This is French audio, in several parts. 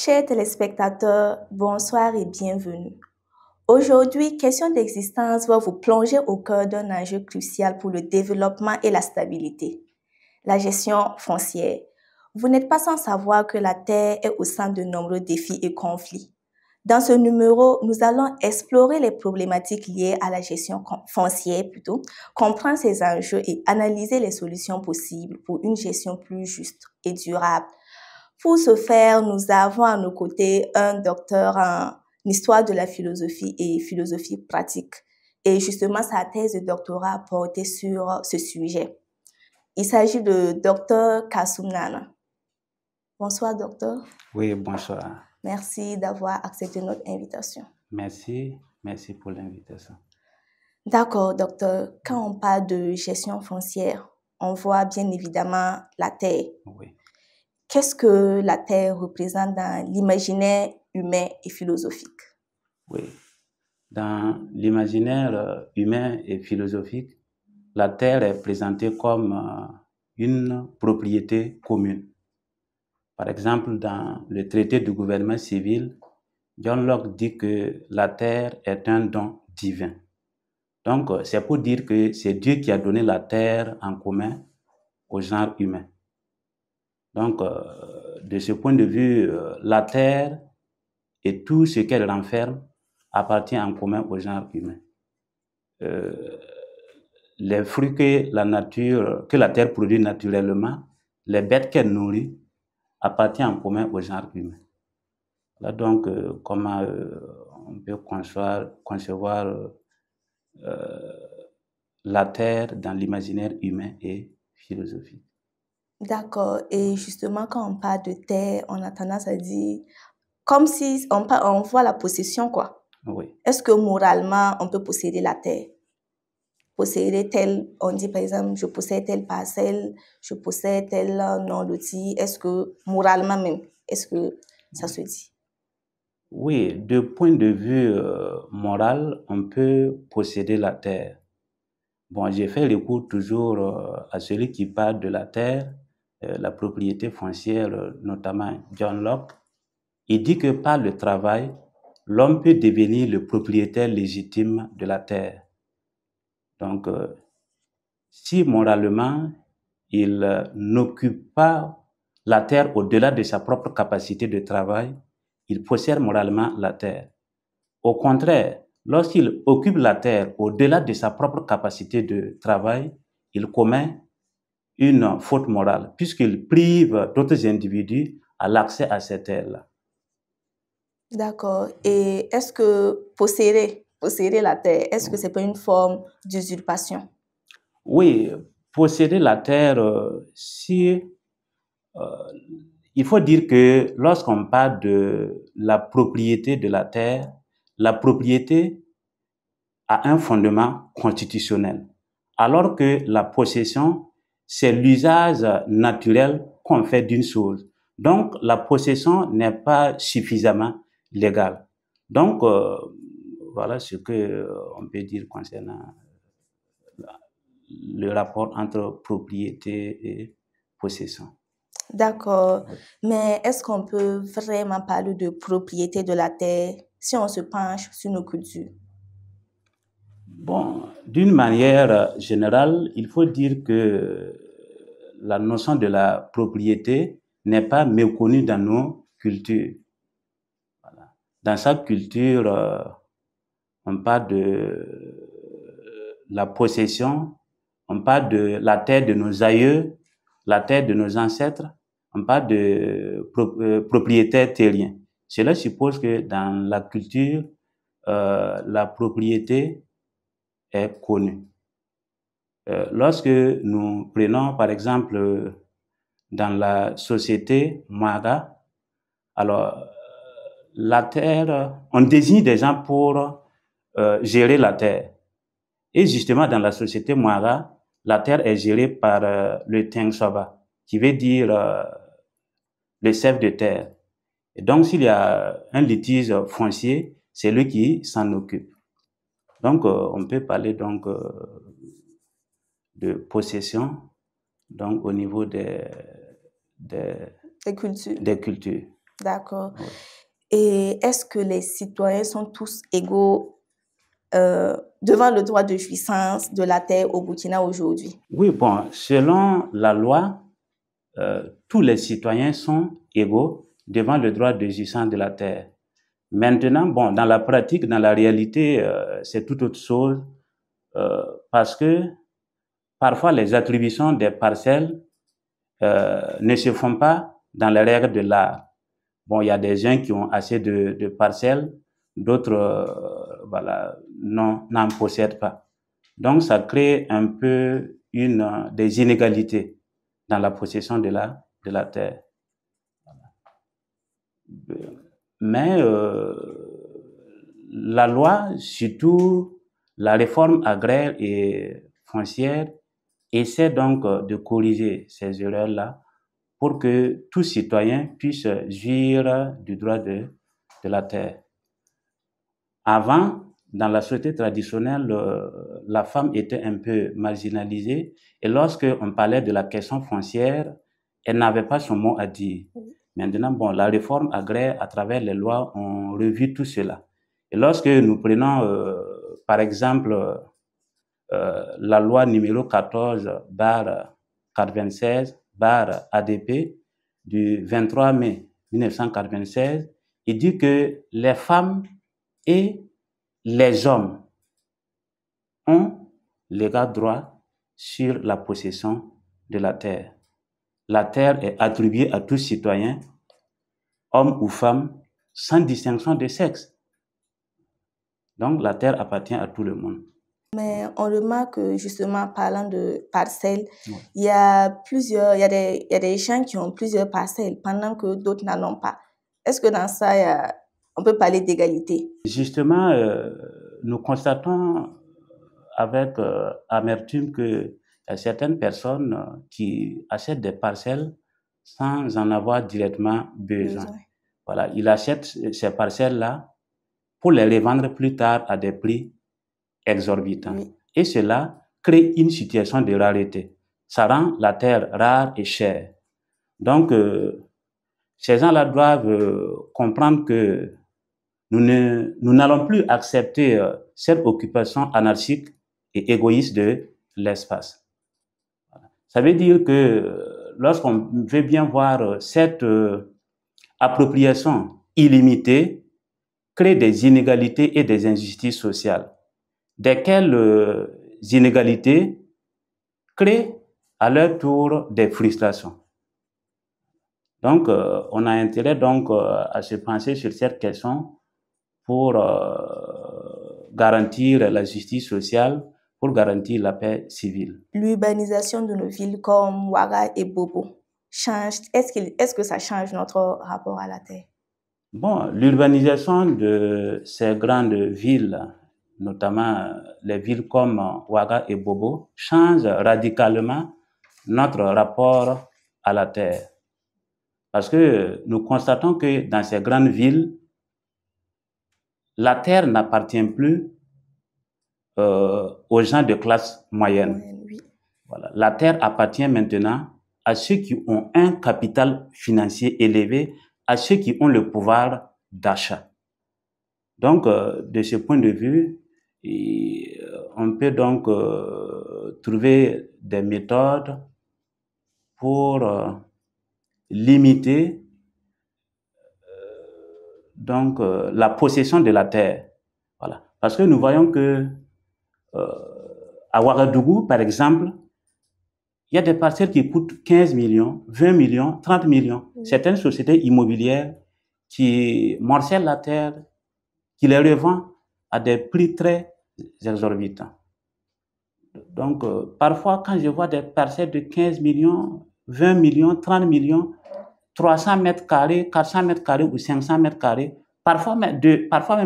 Chers téléspectateurs, bonsoir et bienvenue. Aujourd'hui, Question d'existence va vous plonger au cœur d'un enjeu crucial pour le développement et la stabilité, la gestion foncière. Vous n'êtes pas sans savoir que la Terre est au centre de nombreux défis et conflits. Dans ce numéro, nous allons explorer les problématiques liées à la gestion foncière, comprendre ces enjeux et analyser les solutions possibles pour une gestion plus juste et durable. Pour ce faire, nous avons à nos côtés un docteur en histoire de la philosophie et philosophie pratique. Et justement, sa thèse de doctorat a porté sur ce sujet. Il s'agit de Dr Kassoum Nana. Bonsoir, docteur. Oui, bonsoir. Merci d'avoir accepté notre invitation. Merci pour l'invitation. D'accord, docteur. Quand on parle de gestion foncière, on voit bien évidemment la terre. Oui. Qu'est-ce que la terre représente dans l'imaginaire humain et philosophique? Oui. Dans l'imaginaire humain et philosophique, la terre est présentée comme une propriété commune. Par exemple, dans le traité du gouvernement civil, John Locke dit que la terre est un don divin. Donc, c'est pour dire que c'est Dieu qui a donné la terre en commun au genre humain. Donc, de ce point de vue, la terre et tout ce qu'elle renferme appartient en commun au genre humain. Les fruits que la terre produit naturellement, les bêtes qu'elle nourrit, appartiennent en commun au genre humain. Là donc, comment on peut concevoir la terre dans l'imaginaire humain et philosophique. D'accord. Et justement, quand on parle de terre, on a tendance à dire comme si on voit la possession, quoi. Oui. Est-ce que moralement, on peut posséder la terre? Posséder tel, on dit par exemple, je possède telle parcelle, je possède tel nom loti. Est-ce que moralement même, est-ce que ça se dit? Oui, de point de vue moral, on peut posséder la terre. Bon, j'ai fait le cours toujours à celui qui parle de la terre, la propriété foncière, notamment John Locke. Il dit que par le travail, l'homme peut devenir le propriétaire légitime de la terre. Donc, si moralement, il n'occupe pas la terre au-delà de sa propre capacité de travail, il possède moralement la terre. Au contraire, lorsqu'il occupe la terre au-delà de sa propre capacité de travail, il commet une faute morale, puisqu'il prive d'autres individus à l'accès à cette terre-là. D'accord. Et est-ce que posséder la terre, est-ce que c'est pas une forme d'usurpation? Oui, posséder la terre, il faut dire que lorsqu'on parle de la propriété de la terre a un fondement constitutionnel, alors que la possession, c'est l'usage naturel qu'on fait d'une chose. Donc, la possession n'est pas suffisamment légale. Donc, voilà ce que on peut dire concernant le rapport entre propriété et possession. D'accord. Mais est-ce qu'on peut vraiment parler de propriété de la terre si on se penche sur nos cultures? Bon, d'une manière générale, il faut dire que la notion de la propriété n'est pas méconnue dans nos cultures. Voilà. Dans chaque culture, on parle de la possession, on parle de la terre de nos aïeux, la terre de nos ancêtres, on parle de propriétaire terrien. Cela suppose que dans la culture, la propriété est connue. Lorsque nous prenons, par exemple, dans la société Mara, alors la terre, on désigne des gens pour gérer la terre. Et justement, dans la société Mara, la terre est gérée par le Tengsoba, qui veut dire le chef de terre. Et donc, s'il y a un litige foncier, c'est lui qui s'en occupe. Donc, on peut parler donc de possession, donc au niveau des cultures. Des cultures. D'accord. Oui. Et est-ce que les citoyens sont tous égaux devant le droit de jouissance de la terre au Burkina aujourd'hui? Oui, bon, selon la loi, tous les citoyens sont égaux devant le droit de jouissance de la terre. Maintenant, bon, dans la pratique, dans la réalité, c'est tout autre chose parce que parfois les attributions des parcelles ne se font pas dans les règles de l'art. Bon, il y a des gens qui ont assez de parcelles, d'autres voilà, n'en possèdent pas. Donc, ça crée un peu des inégalités dans la possession de la terre. Mais la loi, surtout la réforme agraire et foncière, essaie donc de corriger ces erreurs-là pour que tout citoyen puisse jouir du droit de la terre. Avant, dans la société traditionnelle, la femme était un peu marginalisée et lorsque on parlait de la question foncière, elle n'avait pas son mot à dire. Maintenant, bon, la réforme agraire, à travers les lois, ont revu tout cela. Et lorsque nous prenons, par exemple, la loi numéro 14/96/ADP du 23 mai 1996, il dit que les femmes et les hommes ont l'égal droit sur la possession de la terre. La terre est attribuée à tout citoyen, homme ou femme, sans distinction de sexe. Donc la terre appartient à tout le monde. Mais on remarque que justement, parlant de parcelles, Oui. il y a des gens qui ont plusieurs parcelles pendant que d'autres n'en ont pas. Est-ce que dans ça, on peut parler d'égalité? Justement, nous constatons avec amertume que y a certaines personnes qui achètent des parcelles sans en avoir directement besoin. Voilà, ils achètent ces parcelles-là pour les revendre plus tard à des prix exorbitants. Oui. Et cela crée une situation de rareté. Ça rend la terre rare et chère. Donc, ces gens-là doivent comprendre que nous n'allons plus accepter cette occupation anarchique et égoïste de l'espace. Ça veut dire que lorsqu'on veut bien voir cette appropriation illimitée, crée des inégalités et des injustices sociales, desquelles inégalités créent à leur tour des frustrations. Donc, on a intérêt donc à se pencher sur cette question pour garantir la justice sociale, pour garantir la paix civile. L'urbanisation de nos villes comme Ouaga et Bobo change. Est-ce que ça change notre rapport à la terre? Bon, l'urbanisation de ces grandes villes, notamment les villes comme Ouaga et Bobo, change radicalement notre rapport à la terre. Parce que nous constatons que dans ces grandes villes, la terre n'appartient plus aux gens de classe moyenne. Oui. Voilà. La terre appartient maintenant à ceux qui ont un capital financier élevé, à ceux qui ont le pouvoir d'achat. Donc, de ce point de vue, on peut donc trouver des méthodes pour limiter donc la possession de la terre. Voilà. Parce que nous voyons que à Ouagadougou, par exemple, il y a des parcelles qui coûtent 15 millions, 20 millions, 30 millions. Certaines sociétés immobilières qui morcellent la terre, qui les revendent à des prix très exorbitants. Donc, parfois, quand je vois des parcelles de 15 millions, 20 millions, 30 millions, 300 mètres carrés, 400 mètres carrés ou 500 mètres carrés, parfois même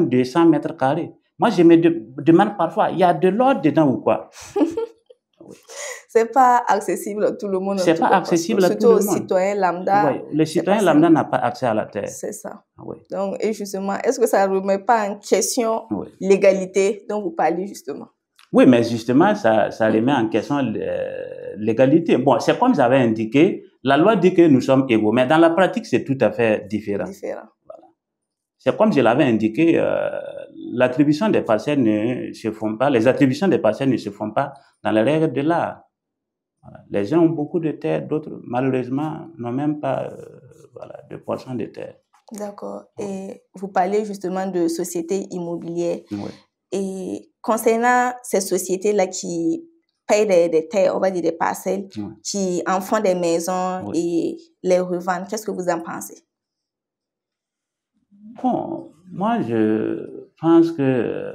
200 mètres carrés. Moi, je me demande parfois, il y a de l'or dedans ou quoi? Oui. C'est pas accessible à tout le monde. C'est pas accessible à tout le monde. Surtout aux citoyens lambda. Oui, le citoyen lambda n'a pas accès à la terre. C'est ça. Oui. Donc, et justement, est-ce que ça ne remet pas en question l'égalité dont vous parlez justement? Oui, mais justement, ça remet en question l'égalité. Bon, c'est comme j'avais indiqué, La loi dit que nous sommes égaux, mais dans la pratique, c'est tout à fait différent. Voilà. C'est comme je l'avais indiqué, l'attribution des parcelles ne se font pas, les attributions des parcelles ne se font pas dans les règles de l'art. Voilà. Les gens ont beaucoup de terres, d'autres, malheureusement, n'ont même pas voilà, de portion de terre. D'accord. Et vous parlez justement de sociétés immobilières. Oui. Et concernant ces sociétés-là qui payent des terres, on va dire des parcelles, qui en font des maisons et les revendent, qu'est-ce que vous en pensez? Bon, moi, je pense que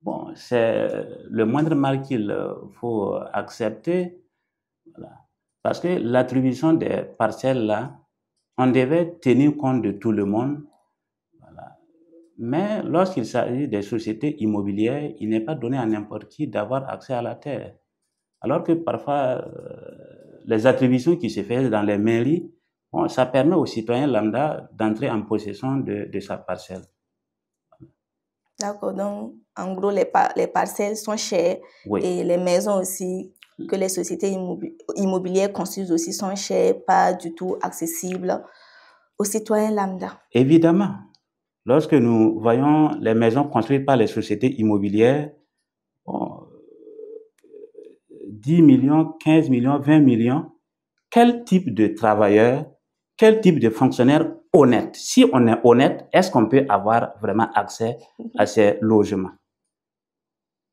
bon, c'est le moindre mal qu'il faut accepter. Voilà. Parce que l'attribution des parcelles là, on devait tenir compte de tout le monde. Voilà. Mais lorsqu'il s'agit des sociétés immobilières, il n'est pas donné à n'importe qui d'avoir accès à la terre. Alors que parfois, les attributions qui se font dans les mairies, bon, ça permet aux citoyens lambda d'entrer en possession de sa parcelle. D'accord, donc en gros, les parcelles sont chères et les maisons aussi que les sociétés immobilières construisent aussi sont chères, pas du tout accessibles aux citoyens lambda. Évidemment, lorsque nous voyons les maisons construites par les sociétés immobilières, bon, 10 millions, 15 millions, 20 millions, quel type de travailleur, quel type de fonctionnaire honnête? Si on est honnête, est-ce qu'on peut avoir vraiment accès à ces logements?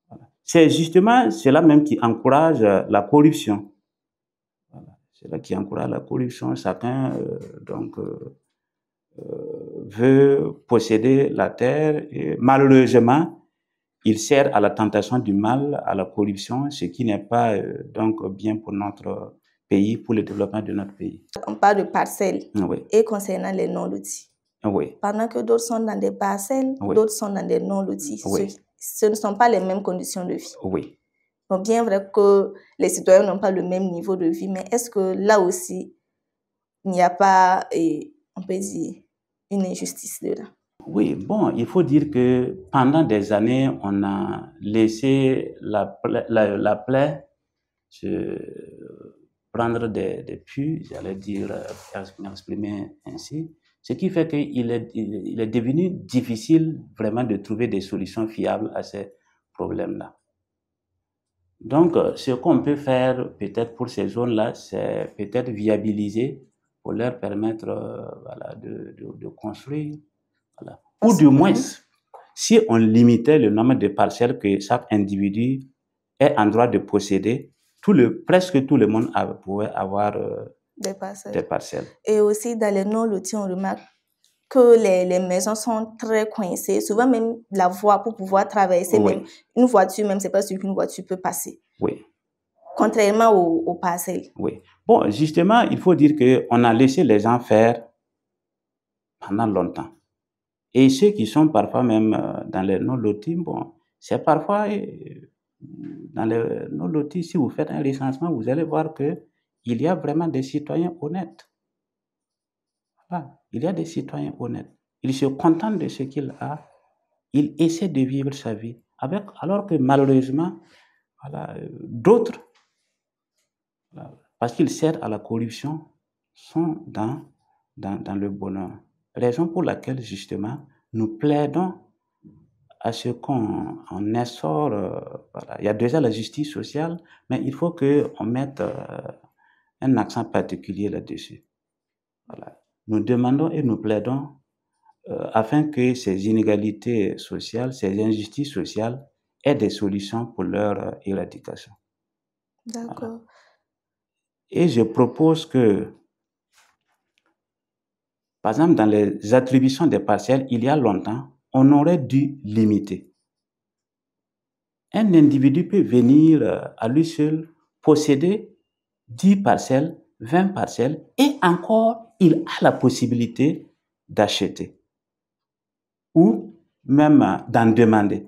Voilà. C'est justement cela même qui encourage la corruption. Voilà. C'est là qui encourage la corruption. Chacun veut posséder la terre et malheureusement, il sert à la tentation du mal, à la corruption, ce qui n'est pas donc bien pour notre pays, pour le développement de notre pays. On parle de parcelles et concernant les non-lotis. Pendant que d'autres sont dans des parcelles, d'autres sont dans des non-lotis. Ce ne sont pas les mêmes conditions de vie. Donc, bien vrai que les citoyens n'ont pas le même niveau de vie, mais est-ce que là aussi, il n'y a pas, on peut dire, une injustice dedans? Oui, bon, il faut dire que pendant des années, on a laissé la plaie se prendre des puits, j'allais dire, exprimer ainsi, ce qui fait qu'il est devenu difficile vraiment de trouver des solutions fiables à ces problèmes-là. Donc, ce qu'on peut faire peut-être pour ces zones-là, c'est peut-être viabiliser pour leur permettre voilà, de construire. Voilà. Ou du moins, si on limitait le nombre de parcelles que chaque individu est en droit de posséder, presque tout le monde pouvait avoir des parcelles. Et aussi, dans les non-lotis, on remarque que les maisons sont très coincées. Souvent, même la voie pour pouvoir traverser, même une voiture, même c'est pas sûr qu'une voiture peut passer. Contrairement aux parcelles. Bon, justement, il faut dire qu'on a laissé les gens faire pendant longtemps. Et ceux qui sont parfois même dans les non-lotis, bon, c'est parfois dans les non-lotis, si vous faites un recensement, vous allez voir qu'il y a vraiment des citoyens honnêtes. Voilà. Il y a des citoyens honnêtes. Ils se contentent de ce qu'il a. Il essaie de vivre sa vie. Alors que malheureusement, voilà, d'autres, voilà, parce qu'ils cèdent à la corruption, sont dans le bonheur. Raison pour laquelle, justement, nous plaidons à ce qu'on instaure, voilà. Il y a déjà la justice sociale, mais il faut qu'on mette un accent particulier là-dessus. Voilà. Nous demandons et nous plaidons afin que ces inégalités sociales, ces injustices sociales aient des solutions pour leur éradication. D'accord. Voilà. Et je propose que, par exemple, dans les attributions des parcelles, il y a longtemps, on aurait dû limiter. Un individu peut venir à lui seul posséder 10 parcelles, 20 parcelles, et encore, il a la possibilité d'acheter ou même d'en demander.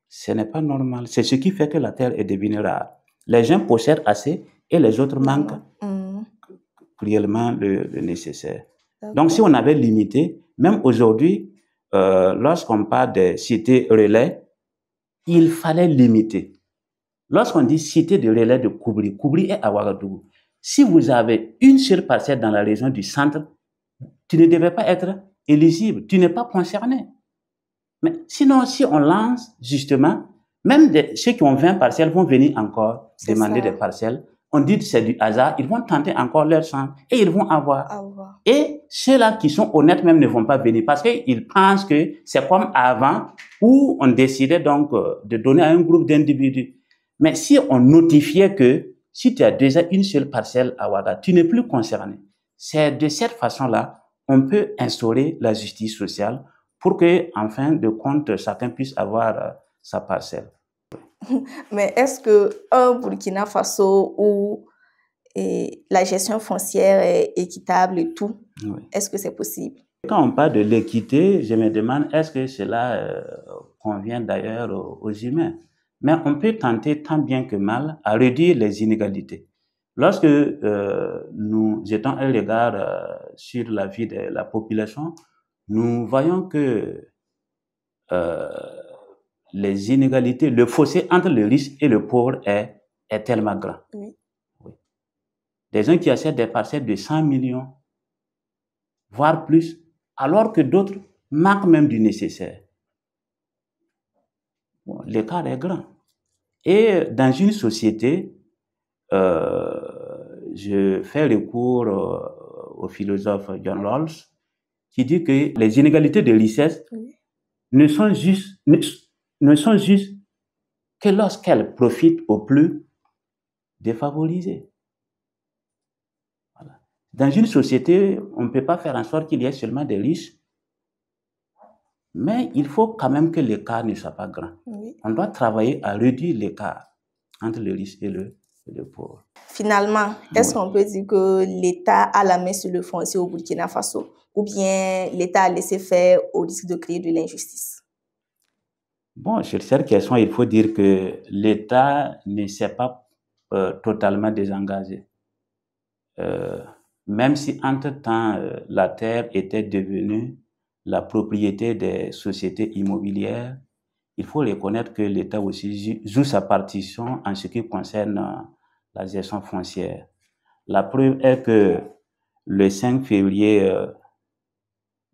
Ce n'est pas normal. C'est ce qui fait que la terre est devenue rare. Les gens possèdent assez et les autres manquent cruellement le nécessaire. Donc, si on avait limité, même aujourd'hui, lorsqu'on parle des cités relais, il fallait limiter. Lorsqu'on dit cité de relais de Koubri, Koubri est à Ouagadougou. Si vous avez une seule parcelle dans la région du centre, tu ne devais pas être éligible, tu n'es pas concerné. Mais sinon, si on lance justement, même ceux qui ont 20 parcelles vont venir encore demander des parcelles. On dit que c'est du hasard, ils vont tenter encore leur chance et ils vont avoir. Et ceux-là qui sont honnêtes même ne vont pas venir parce qu'ils pensent que c'est comme avant où on décidait donc de donner à un groupe d'individus. Mais si on notifiait que si tu as déjà une seule parcelle à Ouaga, tu n'es plus concerné. C'est de cette façon-là, on peut instaurer la justice sociale pour que, en fin de compte, chacun puisse avoir sa parcelle. Mais est-ce qu'un Burkina Faso où la gestion foncière est équitable et tout, oui. Est-ce que c'est possible? Quand on parle de l'équité, je me demande est-ce que cela convient d'ailleurs aux humains? Mais on peut tenter tant bien que mal à réduire les inégalités. Lorsque nous jetons un regard sur la vie de la population, nous voyons que les inégalités, le fossé entre le riche et le pauvre est tellement grand. Oui. Oui. Des gens qui achètent des parcelles de 100 millions, voire plus, alors que d'autres manquent même du nécessaire. Bon, l'écart est grand. Et dans une société, je fais recours au philosophe John Rawls, qui dit que les inégalités de richesse ne sont juste que lorsqu'elles profitent aux plus défavorisés. Voilà. Dans une société, on ne peut pas faire en sorte qu'il y ait seulement des riches, mais il faut quand même que l'écart ne soit pas grand. Oui. On doit travailler à réduire l'écart entre le riche et le pauvre. Finalement, est-ce qu'on peut dire que l'État a la main sur le foncier au Burkina Faso ou bien l'État a laissé faire au risque de créer de l'injustice? Bon, sur cette question, il faut dire que l'État ne s'est pas totalement désengagé. Même si entre-temps, la terre était devenue la propriété des sociétés immobilières, il faut reconnaître que l'État aussi joue sa partition en ce qui concerne la gestion foncière. La preuve est que le 5 février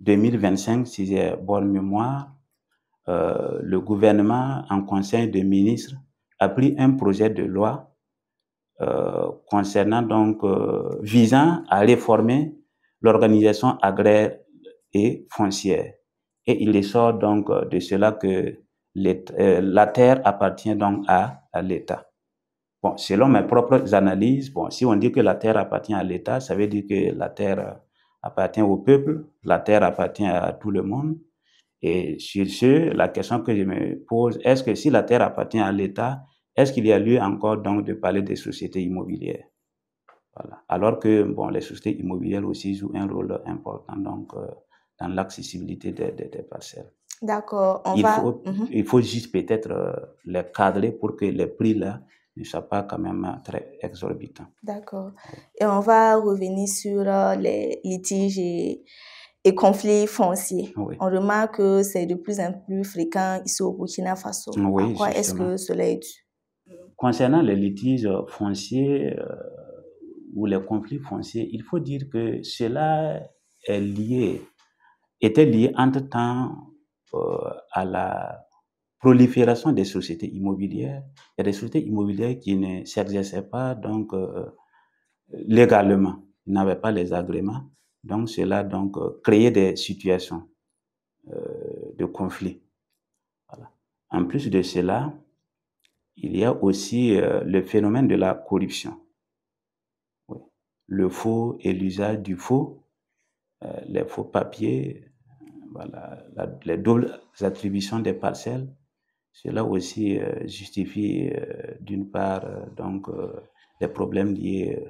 2025, si j'ai bonne mémoire, le gouvernement, en conseil de ministres, a pris un projet de loi concernant donc visant à réformer l'organisation agraire et foncière. Et il ressort donc de cela que la terre appartient donc à l'État. Bon, selon mes propres analyses, bon, si on dit que la terre appartient à l'État, ça veut dire que la terre appartient au peuple, la terre appartient à tout le monde. Et sur ce, la question que je me pose, est-ce que si la terre appartient à l'État, est-ce qu'il y a lieu encore donc de parler des sociétés immobilières? Voilà. Alors que bon, les sociétés immobilières aussi jouent un rôle important donc dans l'accessibilité des parcelles. D'accord. Il faut juste peut-être les cadrer pour que les prix là ne soient pas quand même très exorbitants. D'accord. Et on va revenir sur les litiges et conflits fonciers. Oui. On remarque que c'est de plus en plus fréquent ici au Burkina Faso. Oui, à quoi est-ce que cela est dû? Concernant les litiges fonciers ou les conflits fonciers, il faut dire que cela était lié entre-temps à la prolifération des sociétés immobilières. Il y a des sociétés immobilières qui ne s'exerçaient pas donc légalement, ils n'avaient pas les agréments. Donc cela donc créait des situations de conflit. Voilà. En plus de cela, il y a aussi le phénomène de la corruption. Oui. Le faux et l'usage du faux, les faux papiers, voilà, les doubles attributions des parcelles. Cela aussi justifie d'une part donc les problèmes liés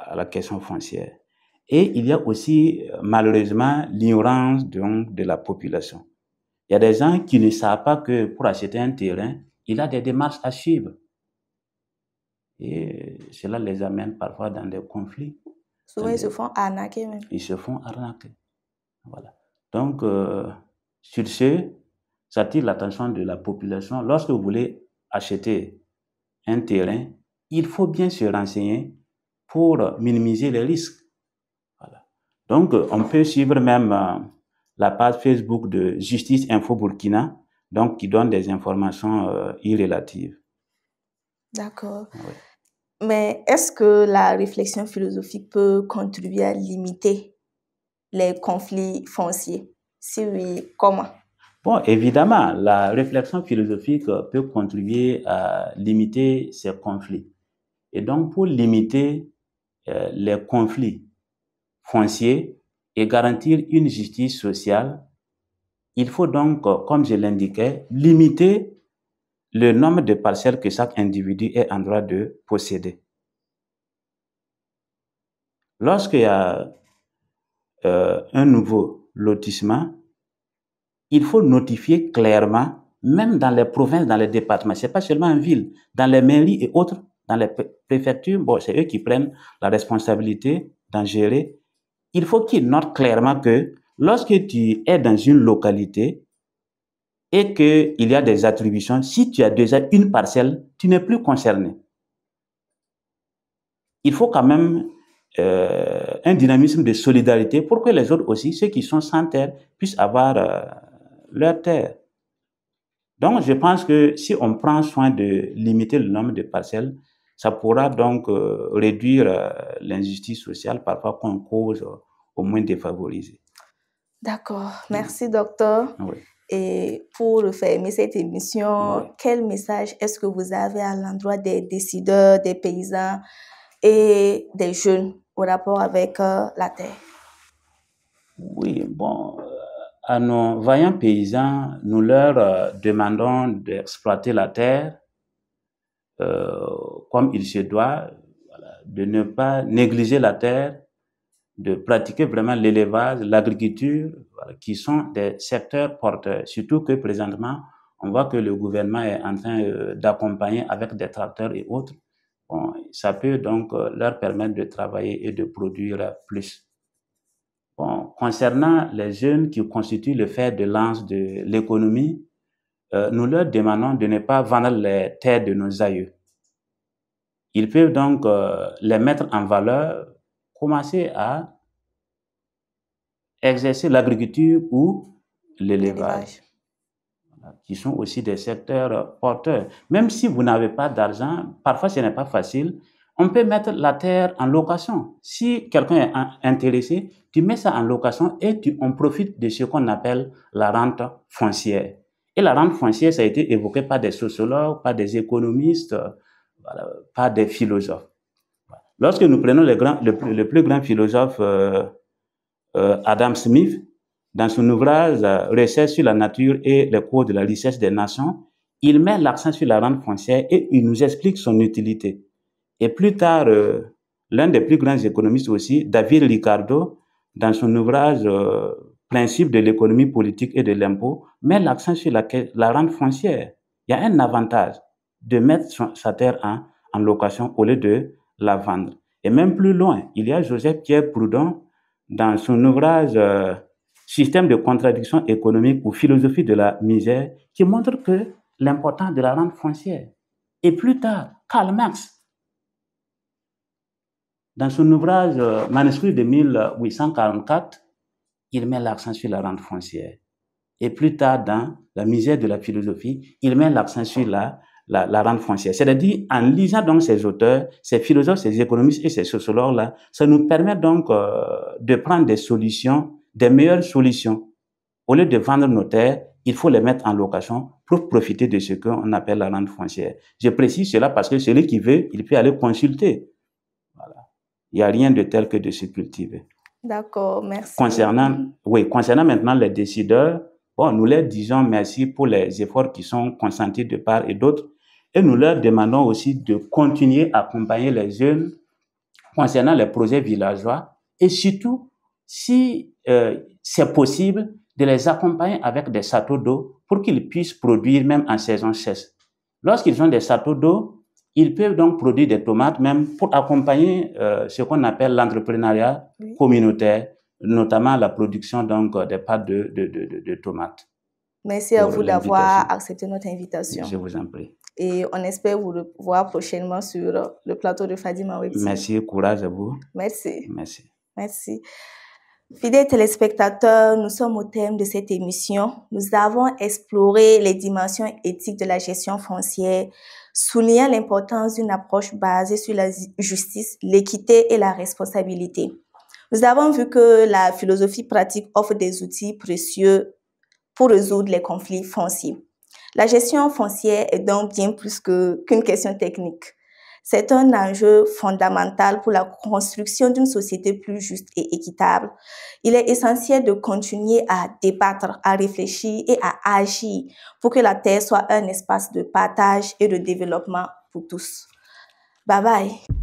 à la question foncière. Et il y a aussi malheureusement l'ignorance donc de la population. Il y a des gens qui ne savent pas que pour acheter un terrain, il a des démarches à suivre. Et cela les amène parfois dans des conflits. Souvent, ils se font arnaquer même. Ils se font arnaquer. Voilà. Donc, sur ce, ça attire l'attention de la population. Lorsque vous voulez acheter un terrain, il faut bien se renseigner pour minimiser les risques. Voilà. Donc, on peut suivre même la page Facebook de Justice Info Burkina, donc qui donne des informations irrélatives. D'accord. Oui. Mais est-ce que la réflexion philosophique peut contribuer à limiter les conflits fonciers? Si oui, comment? Bon, évidemment, la réflexion philosophique peut contribuer à limiter ces conflits. Et donc, pour limiter les conflits fonciers et garantir une justice sociale, il faut donc, comme je l'indiquais, limiter le nombre de parcelles que chaque individu est en droit de posséder. Lorsqu'il y a un nouveau lotissement, il faut notifier clairement, même dans les provinces, dans les départements, c'est pas seulement en ville, dans les mairies et autres, dans les préfectures, bon, c'est eux qui prennent la responsabilité d'en gérer. Il faut qu'ils notent clairement que lorsque tu es dans une localité et qu'il y a des attributions, si tu as déjà une parcelle, tu n'es plus concerné. Il faut quand même un dynamisme de solidarité pour que les autres aussi, ceux qui sont sans terre, puissent avoir leur terre. Donc, je pense que si on prend soin de limiter le nombre de parcelles, ça pourra donc réduire l'injustice sociale parfois qu'on cause aux moins défavorisés. D'accord. Merci, docteur. Oui. Et pour refermer cette émission, Oui. quel message est-ce que vous avez à l'endroit des décideurs, des paysans et des jeunes au rapport avec la terre? Oui, bon, à nos vaillants paysans, nous leur demandons d'exploiter la terre comme il se doit, voilà, de ne pas négliger la terre, de pratiquer vraiment l'élevage, l'agriculture, voilà, qui sont des secteurs porteurs. Surtout que présentement, on voit que le gouvernement est en train d'accompagner avec des tracteurs et autres. Bon, ça peut donc leur permettre de travailler et de produire plus. Bon, concernant les jeunes qui constituent le fer de lance de l'économie, nous leur demandons de ne pas vendre les terres de nos aïeux. Ils peuvent donc les mettre en valeur, commencer à exercer l'agriculture ou l'élevage, qui sont aussi des secteurs porteurs. Même si vous n'avez pas d'argent, parfois ce n'est pas facile, on peut mettre la terre en location. Si quelqu'un est intéressé, tu mets ça en location et on profite de ce qu'on appelle la rente foncière. Et la rente foncière, ça a été évoqué par des sociologues, par des économistes, voilà, par des philosophes. Lorsque nous prenons le plus grand philosophe Adam Smith, dans son ouvrage Recherche sur la nature et les cours de la richesse des nations, il met l'accent sur la rente foncière et il nous explique son utilité. Et plus tard, l'un des plus grands économistes aussi, David Ricardo, dans son ouvrage Principe de l'économie politique et de l'impôt, met l'accent sur la rente foncière. Il y a un avantage de mettre sa terre en location au lieu de la vendre. Et même plus loin, il y a Joseph-Pierre Proudhon, dans son ouvrage Système de contradiction économique ou philosophie de la misère, qui montre que l'importance de la rente foncière. Et plus tard, Karl Marx, dans son ouvrage manuscrit de 1844, il met l'accent sur la rente foncière. Et plus tard, dans La misère de la philosophie, il met l'accent sur la rente foncière. C'est-à-dire, en lisant donc ces auteurs, ces philosophes, ces économistes et ces sociologues-là, ça nous permet donc de prendre des solutions, des meilleures solutions. Au lieu de vendre nos terres, il faut les mettre en location pour profiter de ce qu'on appelle la rente foncière. Je précise cela parce que celui qui veut, il peut aller consulter. Voilà. Il n'y a rien de tel que de se cultiver. D'accord, merci. Concernant maintenant les décideurs, bon, nous leur disons merci pour les efforts qui sont consentis de part et d'autre et nous leur demandons aussi de continuer à accompagner les jeunes concernant les projets villageois et surtout, si c'est possible, de les accompagner avec des châteaux d'eau pour qu'ils puissent produire même en saison sèche. Lorsqu'ils ont des châteaux d'eau, ils peuvent donc produire des tomates même pour accompagner ce qu'on appelle l'entrepreneuriat communautaire, notamment la production donc des pâtes de tomates. Merci à vous d'avoir accepté notre invitation. Je vous en prie. et on espère vous revoir prochainement sur le plateau de Fadima Webzi. Merci, courage à vous. Merci. Merci. Merci. Fidèles téléspectateurs, nous sommes au thème de cette émission. Nous avons exploré les dimensions éthiques de la gestion foncière, soulignant l'importance d'une approche basée sur la justice, l'équité et la responsabilité. Nous avons vu que la philosophie pratique offre des outils précieux pour résoudre les conflits fonciers. La gestion foncière est donc bien plus qu'une question technique. C'est un enjeu fondamental pour la construction d'une société plus juste et équitable. Il est essentiel de continuer à débattre, à réfléchir et à agir pour que la Terre soit un espace de partage et de développement pour tous. Bye bye.